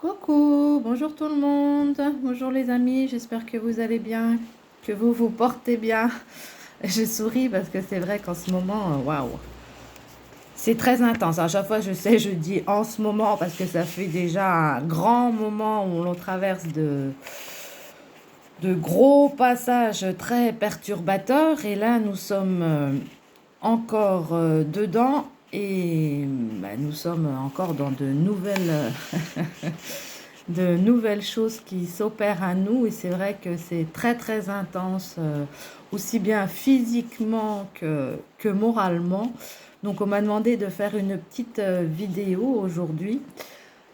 Coucou, bonjour tout le monde, bonjour les amis, j'espère que vous allez bien, que vous vous portez bien. Je souris parce que c'est vrai qu'en ce moment, waouh, c'est très intense. À chaque fois, je sais, je dis en ce moment parce que ça fait déjà un grand moment où l'on traverse de gros passages très perturbateurs. Et là, nous sommes encore dedans et nous sommes encore dans de nouvelles choses qui s'opèrent à nous et c'est vrai que c'est très très intense, aussi bien physiquement que moralement. Donc on m'a demandé de faire une petite vidéo aujourd'hui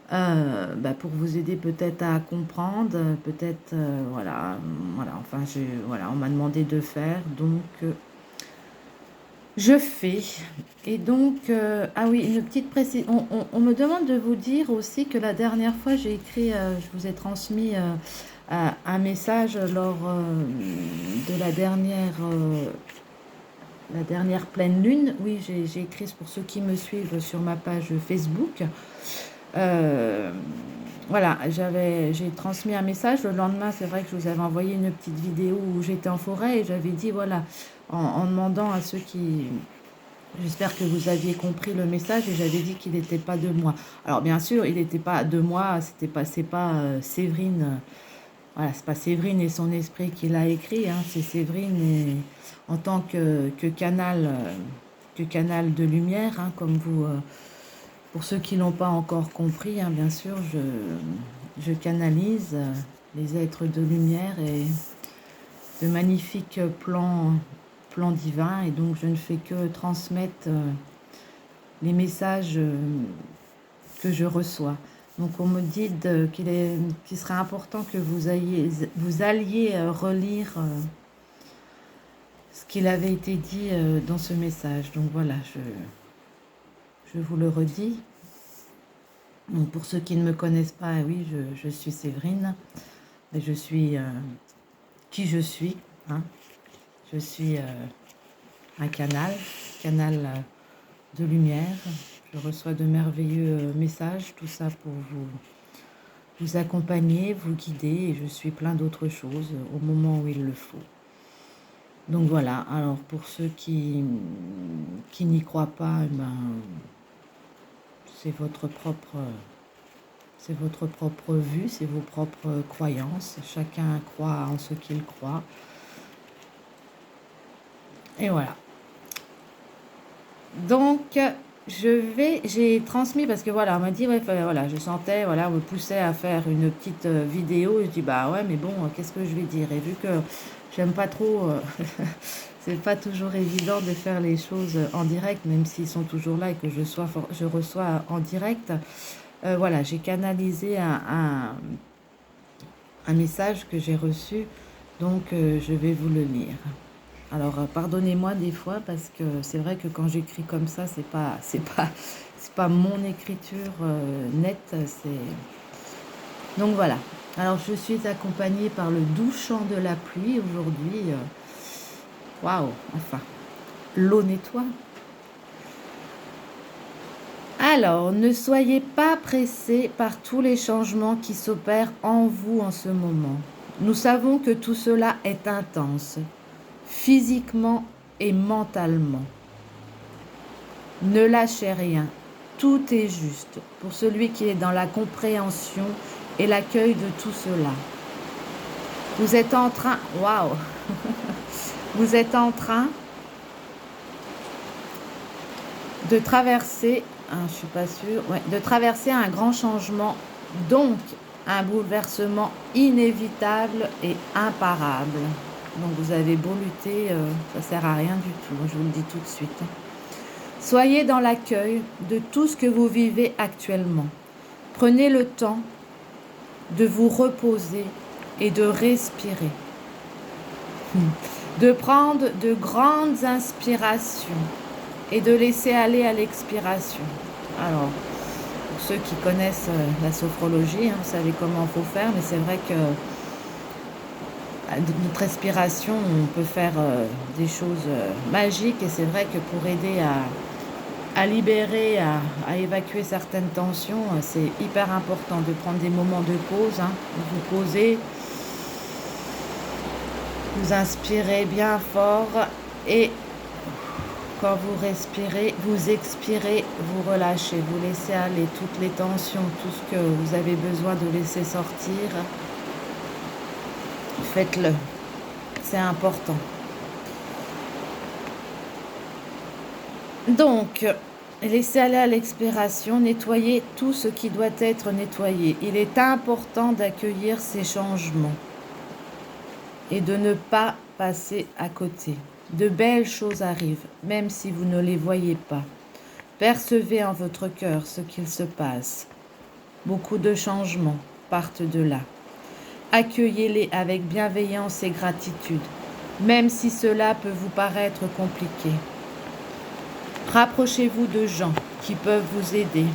pour vous aider peut-être à comprendre, peut-être voilà, enfin voilà, on m'a demandé de faire, donc je fais. Et donc, ah oui, une petite précision. On me demande de vous dire aussi que la dernière fois, j'ai écrit, je vous ai transmis un message lors de la dernière pleine lune. Oui, j'ai écrit pour ceux qui me suivent sur ma page Facebook. Euh, voilà, j'ai transmis un message. Le lendemain, c'est vrai que je vous avais envoyé une petite vidéo où j'étais en forêt et j'avais dit, voilà, en demandant à ceux qui, j'espère que vous aviez compris le message et j'avais dit qu'il n'était pas de moi. Alors bien sûr, il n'était pas de moi, c'est pas Séverine, voilà, c'est pas Séverine et son esprit qui l'a écrit, hein, c'est Séverine en tant que canal de lumière, hein, comme vous, pour ceux qui l'ont pas encore compris, hein, bien sûr, je canalise les êtres de lumière et de magnifiques plans divins et donc je ne fais que transmettre les messages que je reçois. Donc on me dit qu'il serait important que vous alliez relire ce qu'il avait été dit dans ce message. Donc voilà, je vous le redis. Donc pour ceux qui ne me connaissent pas, oui, je suis Séverine, mais je suis qui je suis. Hein. Je suis un canal de lumière. Je reçois de merveilleux messages, tout ça pour vous accompagner, vous guider, et je suis plein d'autres choses au moment où il le faut. Donc voilà, alors pour ceux qui n'y croient pas, c'est votre propre vue, c'est vos propres croyances. Chacun croit en ce qu'il croit. Et voilà. Donc, j'ai transmis parce que voilà, on m'a dit, ouais, voilà, je sentais, voilà, on me poussait à faire une petite vidéo. Et je dis, bah ouais, mais bon, qu'est-ce que je vais dire? Et vu que j'aime pas trop, c'est pas toujours évident de faire les choses en direct, même s'ils sont toujours là et que je reçois en direct. Voilà, j'ai canalisé un message que j'ai reçu, donc je vais vous le lire. Alors, pardonnez-moi des fois parce que c'est vrai que quand j'écris comme ça, c'est pas mon écriture nette. Donc voilà. Alors, je suis accompagnée par le doux chant de la pluie aujourd'hui. Waouh, enfin, l'eau nettoie. Alors, ne soyez pas pressés par tous les changements qui s'opèrent en vous en ce moment. Nous savons que tout cela est intense, physiquement et mentalement. Ne lâchez rien, tout est juste pour celui qui est dans la compréhension et l'accueil de tout cela. Vous êtes en train, waouh, vous êtes en train de traverser, je suis pas sûre, ouais, de traverser un grand changement, donc un bouleversement inévitable et imparable. Donc vous avez beau lutter, ça sert à rien du tout, je vous le dis tout de suite. Soyez dans l'accueil de tout ce que vous vivez actuellement. Prenez le temps de vous reposer et de respirer. De prendre de grandes inspirations et de laisser aller à l'expiration. Alors, pour ceux qui connaissent la sophrologie, hein, vous savez comment il faut faire, mais c'est vrai que notre respiration, on peut faire des choses magiques et c'est vrai que pour aider à libérer, à évacuer certaines tensions. C'est hyper important de prendre des moments de pause, hein, de vous poser, vous inspirez bien fort et quand vous respirez, vous expirez, vous relâchez, vous laissez aller toutes les tensions, tout ce que vous avez besoin de laisser sortir. Faites-le, c'est important. Donc, laissez aller à l'expiration, nettoyez tout ce qui doit être nettoyé. Il est important d'accueillir ces changements et de ne pas passer à côté. De belles choses arrivent, même si vous ne les voyez pas. Percevez en votre cœur ce qu'il se passe. Beaucoup de changements partent de là. Accueillez-les avec bienveillance et gratitude, même si cela peut vous paraître compliqué. Rapprochez-vous de gens qui peuvent vous aider.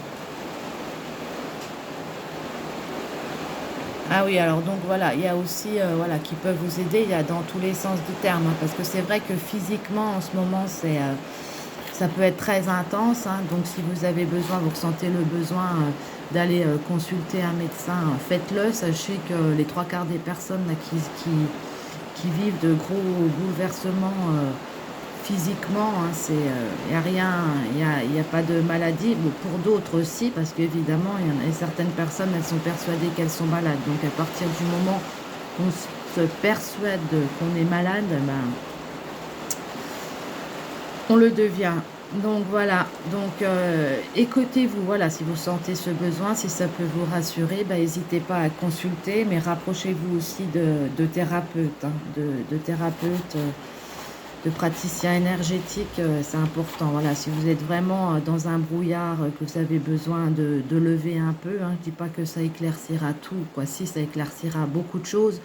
Ah oui, alors donc voilà, il y a aussi voilà, qui peuvent vous aider, il y a dans tous les sens du terme, hein, parce que c'est vrai que physiquement en ce moment ça peut être très intense, hein, donc si vous avez besoin, vous ressentez le besoin d'aller consulter un médecin, faites-le, sachez que les 3/4 des personnes là, qui vivent de gros bouleversements physiquement, hein, il n'y a rien, il y a pas de maladie. Bon, pour d'autres aussi, parce qu'évidemment, il y en a certaines personnes, elles sont persuadées qu'elles sont malades. Donc à partir du moment où on se persuade qu'on est malade, ben, on le devient. Donc voilà, donc écoutez-vous, voilà, si vous sentez ce besoin, si ça peut vous rassurer, ben, n'hésitez pas à consulter, mais rapprochez-vous aussi de thérapeutes, hein, de thérapeutes. De praticien énergétique, c'est important. Voilà, si vous êtes vraiment dans un brouillard, que vous avez besoin de lever un peu, hein, je ne dis pas que ça éclaircira tout, quoi. Si, ça éclaircira beaucoup de choses,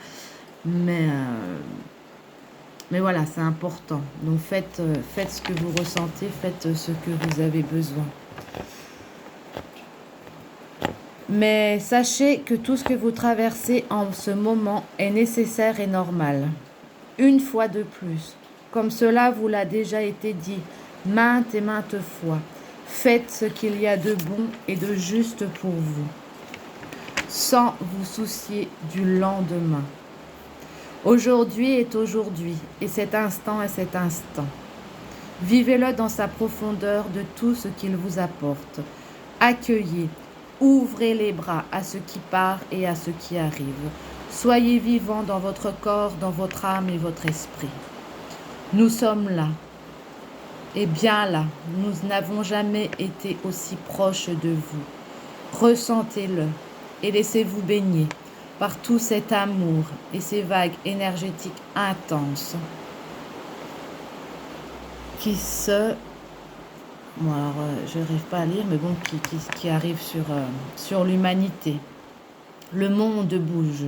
mais voilà, c'est important. Donc faites ce que vous ressentez, faites ce que vous avez besoin. Mais sachez que tout ce que vous traversez en ce moment est nécessaire et normal. Une fois de plus. Comme cela vous l'a déjà été dit maintes et maintes fois, faites ce qu'il y a de bon et de juste pour vous, sans vous soucier du lendemain. Aujourd'hui est aujourd'hui, et cet instant est cet instant. Vivez-le dans sa profondeur de tout ce qu'il vous apporte. Accueillez, ouvrez les bras à ce qui part et à ce qui arrive. Soyez vivant dans votre corps, dans votre âme et votre esprit. Nous sommes là, et bien là, nous n'avons jamais été aussi proches de vous. Ressentez-le et laissez-vous baigner par tout cet amour et ces vagues énergétiques intenses qui se... Bon alors, je n'arrive pas à lire, mais bon, qui arrivent sur l'humanité. Le monde bouge,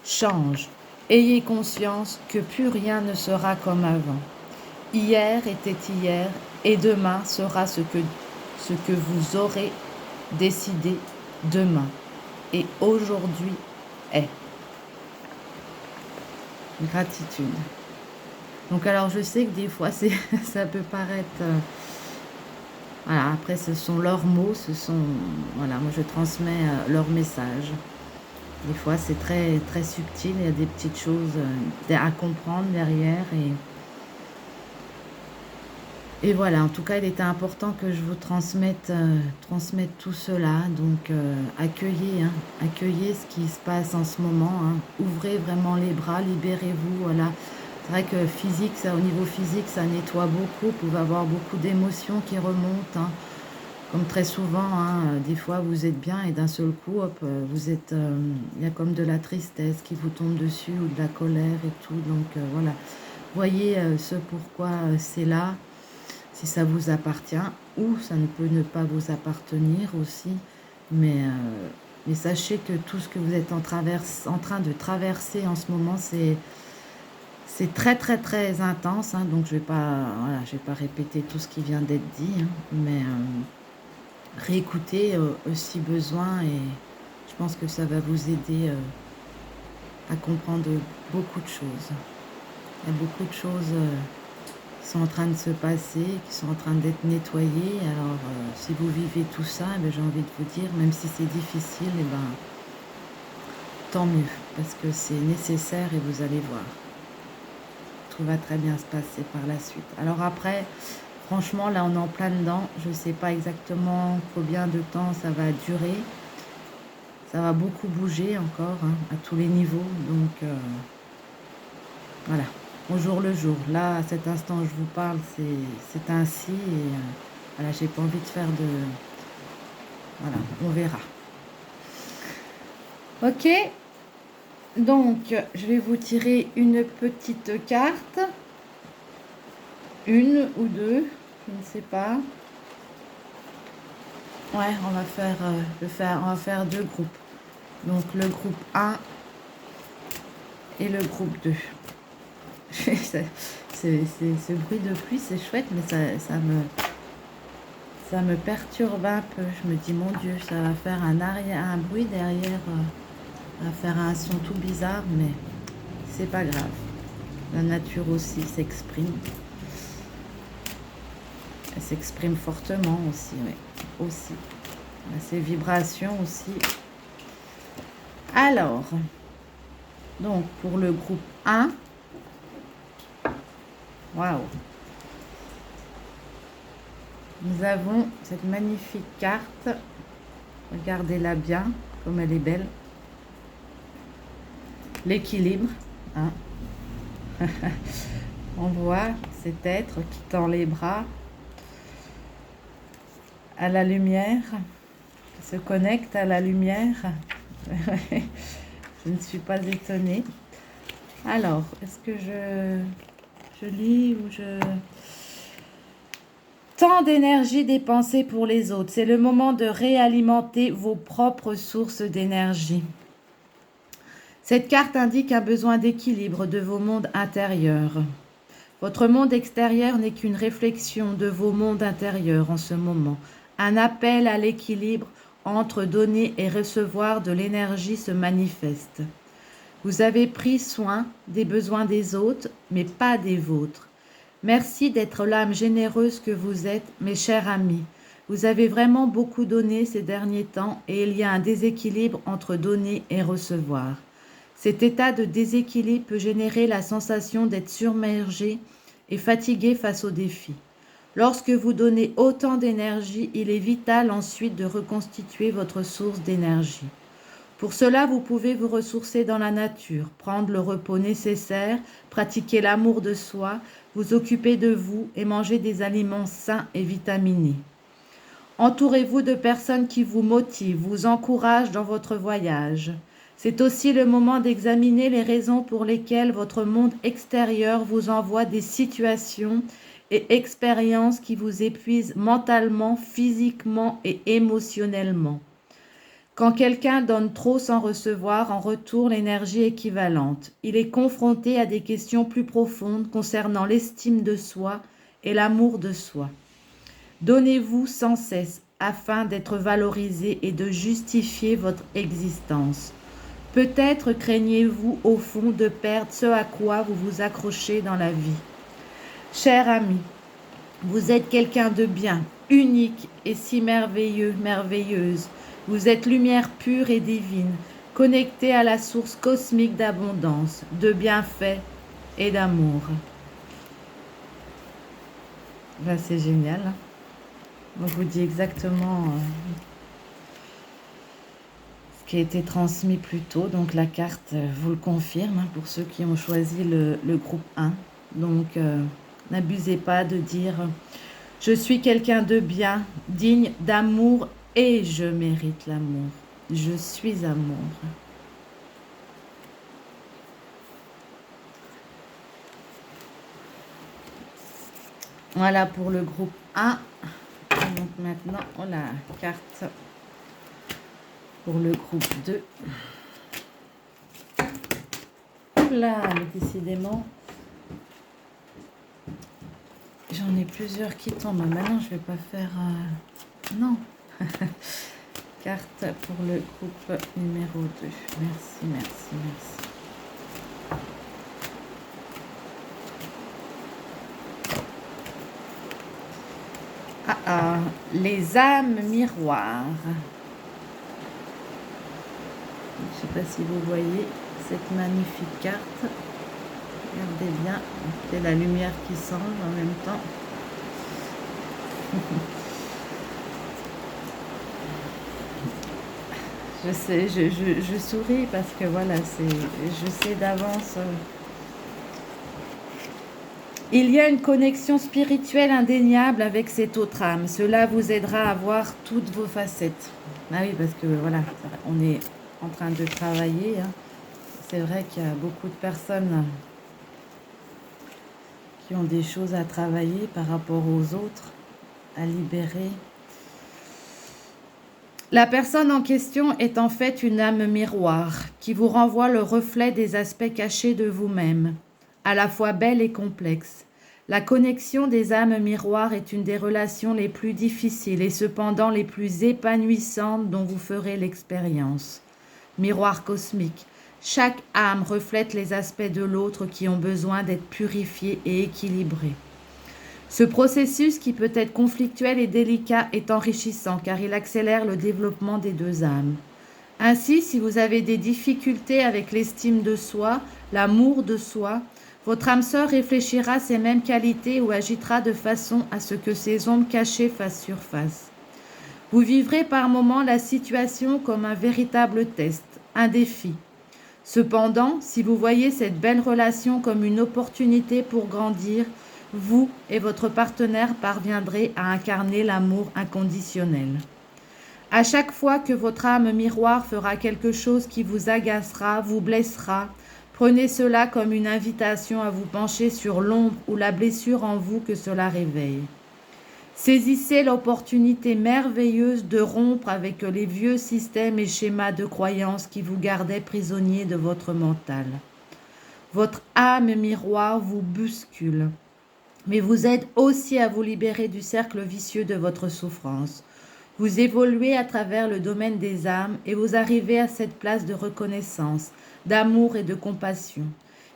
change. Ayez conscience que plus rien ne sera comme avant. Hier était hier et demain sera ce que vous aurez décidé demain. Et aujourd'hui est. Gratitude. Donc alors je sais que des fois ça peut paraître... voilà, après ce sont leurs mots, voilà, moi je transmets leurs messages. Des fois, c'est très, très subtil. Il y a des petites choses à comprendre derrière. Et voilà, en tout cas, il était important que je vous transmette tout cela. Donc, accueillez, hein, accueillez ce qui se passe en ce moment. Hein. Ouvrez vraiment les bras, libérez-vous. Voilà. C'est vrai que au niveau physique, ça nettoie beaucoup. Vous pouvez avoir beaucoup d'émotions qui remontent. Hein. Comme très souvent, hein, des fois vous êtes bien et d'un seul coup, hop, il y a comme de la tristesse qui vous tombe dessus ou de la colère et tout. Donc voilà, voyez ce pourquoi c'est là, si ça vous appartient ou ça ne peut ne pas vous appartenir aussi. Mais sachez que tout ce que vous êtes en train de traverser en ce moment, c'est très très très intense. Hein, donc je vais pas répéter tout ce qui vient d'être dit, hein, mais réécouter si besoin et je pense que ça va vous aider à comprendre beaucoup de choses. Il y a beaucoup de choses qui sont en train de se passer, qui sont en train d'être nettoyés. Alors, si vous vivez tout ça, eh j'ai envie de vous dire, même si c'est difficile, tant mieux, parce que c'est nécessaire et vous allez voir. Tout va très bien se passer par la suite. Alors après, franchement, là, on est en plein dedans. Je ne sais pas exactement combien de temps ça va durer. Ça va beaucoup bouger encore, hein, à tous les niveaux. Donc, voilà, au jour le jour. Là, à cet instant où je vous parle, c'est ainsi. Et voilà, j'ai pas envie de faire de... Voilà, on verra. Ok, donc je vais vous tirer une petite carte. Une ou deux, je ne sais pas. Ouais, on va faire deux groupes. Donc le groupe 1 et le groupe 2. Ce bruit de pluie, c'est chouette, mais ça me perturbe un peu. Je me dis, mon Dieu, ça va faire un bruit derrière, ça va faire un son tout bizarre, mais c'est pas grave. La nature aussi s'exprime. Elle s'exprime fortement aussi, oui. Aussi. Ces vibrations aussi. Alors, donc pour le groupe 1, waouh, nous avons cette magnifique carte. Regardez-la bien, comme elle est belle. L'équilibre. Hein. On voit cet être qui tend les bras à la lumière, qui se connecte à la lumière. Je ne suis pas étonnée. Alors, est-ce que je lis ou je... Tant d'énergie dépensée pour les autres. C'est le moment de réalimenter vos propres sources d'énergie. Cette carte indique un besoin d'équilibre de vos mondes intérieurs. Votre monde extérieur n'est qu'une réflexion de vos mondes intérieurs en ce moment. Un appel à l'équilibre entre donner et recevoir de l'énergie se manifeste. Vous avez pris soin des besoins des autres, mais pas des vôtres. Merci d'être l'âme généreuse que vous êtes, mes chers amis. Vous avez vraiment beaucoup donné ces derniers temps et il y a un déséquilibre entre donner et recevoir. Cet état de déséquilibre peut générer la sensation d'être submergé et fatigué face aux défis. Lorsque vous donnez autant d'énergie, il est vital ensuite de reconstituer votre source d'énergie. Pour cela, vous pouvez vous ressourcer dans la nature, prendre le repos nécessaire, pratiquer l'amour de soi, vous occuper de vous et manger des aliments sains et vitaminés. Entourez-vous de personnes qui vous motivent, vous encouragent dans votre voyage. C'est aussi le moment d'examiner les raisons pour lesquelles votre monde extérieur vous envoie des situations et expériences qui vous épuisent mentalement, physiquement et émotionnellement. Quand quelqu'un donne trop sans recevoir en retour l'énergie équivalente, il est confronté à des questions plus profondes concernant l'estime de soi et l'amour de soi. Donnez-vous sans cesse afin d'être valorisé et de justifier votre existence. Peut-être craignez-vous au fond de perdre ce à quoi vous vous accrochez dans la vie. Cher ami, vous êtes quelqu'un de bien, unique et si merveilleux, merveilleuse. Vous êtes lumière pure et divine, connectée à la source cosmique d'abondance, de bienfaits et d'amour. Là, c'est génial. On vous dit exactement ce qui a été transmis plus tôt. Donc la carte vous le confirme pour ceux qui ont choisi le groupe 1. Donc n'abusez pas de dire « Je suis quelqu'un de bien, digne d'amour et je mérite l'amour. Je suis amour. » Voilà pour le groupe 1. Donc maintenant, on a la carte pour le groupe 2. Là, mais décidément, j'en ai plusieurs qui tombent. Maintenant, je vais pas faire... Non. Carte pour le groupe numéro 2. Merci, merci, merci. Les âmes miroirs. Je ne sais pas si vous voyez cette magnifique carte. Regardez bien, c'est la lumière qui change en même temps. Je sais, je souris parce que voilà, je sais d'avance. Il y a une connexion spirituelle indéniable avec cette autre âme. Cela vous aidera à voir toutes vos facettes. Ah oui, parce que voilà, on est en train de travailler. Hein. C'est vrai qu'il y a beaucoup de personnes qui ont des choses à travailler par rapport aux autres, à libérer. La personne en question est en fait une âme miroir qui vous renvoie le reflet des aspects cachés de vous-même, à la fois belle et complexe. La connexion des âmes miroirs est une des relations les plus difficiles et cependant les plus épanouissantes dont vous ferez l'expérience. Miroir cosmique. Chaque âme reflète les aspects de l'autre qui ont besoin d'être purifiés et équilibrés. Ce processus, qui peut être conflictuel et délicat, est enrichissant car il accélère le développement des deux âmes. Ainsi, si vous avez des difficultés avec l'estime de soi, l'amour de soi, votre âme sœur réfléchira à ces mêmes qualités ou agitera de façon à ce que ces ombres cachées fassent surface. Vous vivrez par moments la situation comme un véritable test, un défi. Cependant, si vous voyez cette belle relation comme une opportunité pour grandir, vous et votre partenaire parviendrez à incarner l'amour inconditionnel. À chaque fois que votre âme miroir fera quelque chose qui vous agacera, vous blessera, prenez cela comme une invitation à vous pencher sur l'ombre ou la blessure en vous que cela réveille. Saisissez l'opportunité merveilleuse de rompre avec les vieux systèmes et schémas de croyances qui vous gardaient prisonnier de votre mental. Votre âme miroir vous bouscule, mais vous aide aussi à vous libérer du cercle vicieux de votre souffrance. Vous évoluez à travers le domaine des âmes et vous arrivez à cette place de reconnaissance, d'amour et de compassion.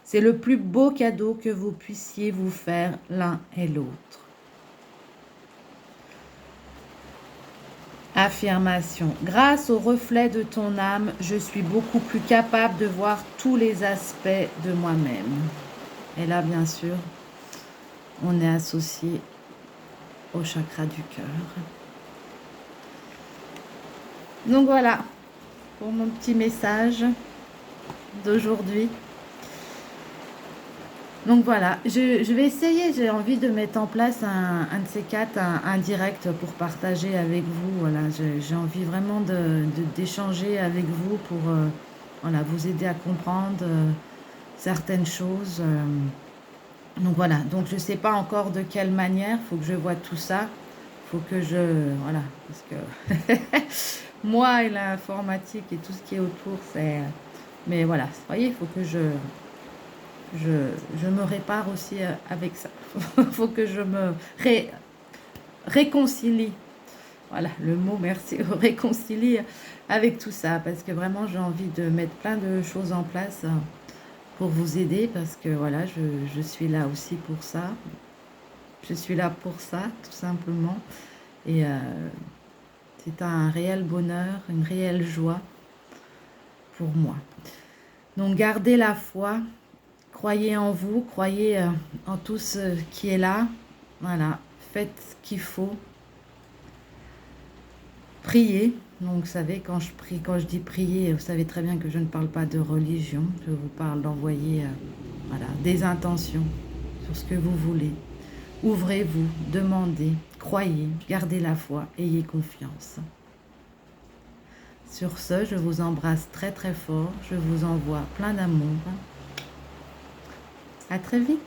C'est le plus beau cadeau que vous puissiez vous faire l'un et l'autre. Affirmation. Grâce au reflet de ton âme, je suis beaucoup plus capable de voir tous les aspects de moi-même. Et là, bien sûr, on est associé au chakra du cœur. Donc voilà, pour mon petit message d'aujourd'hui. Donc voilà, je vais essayer, j'ai envie de mettre en place un de ces quatre, un direct pour partager avec vous. Voilà, j'ai envie vraiment d'échanger avec vous pour voilà, vous aider à comprendre certaines choses. Donc voilà, donc je ne sais pas encore de quelle manière, il faut que je vois tout ça. Il faut que je... Voilà, parce que moi et l'informatique et tout ce qui est autour, c'est... Mais voilà, vous voyez, il faut que je me répare aussi avec ça. Il faut que je me réconcilie. Voilà, le mot, merci, réconcilie avec tout ça. Parce que vraiment, j'ai envie de mettre plein de choses en place pour vous aider. Parce que voilà, je suis là aussi pour ça. Je suis là pour ça, tout simplement. Et c'est un réel bonheur, une réelle joie pour moi. Donc, gardez la foi. Croyez en vous, croyez en tout ce qui est là. Voilà, faites ce qu'il faut. Priez. Donc, vous savez, quand je dis prier, vous savez très bien que je ne parle pas de religion. Je vous parle d'envoyer voilà, des intentions sur ce que vous voulez. Ouvrez-vous, demandez, croyez, gardez la foi, ayez confiance. Sur ce, je vous embrasse très très fort. Je vous envoie plein d'amour. À très vite.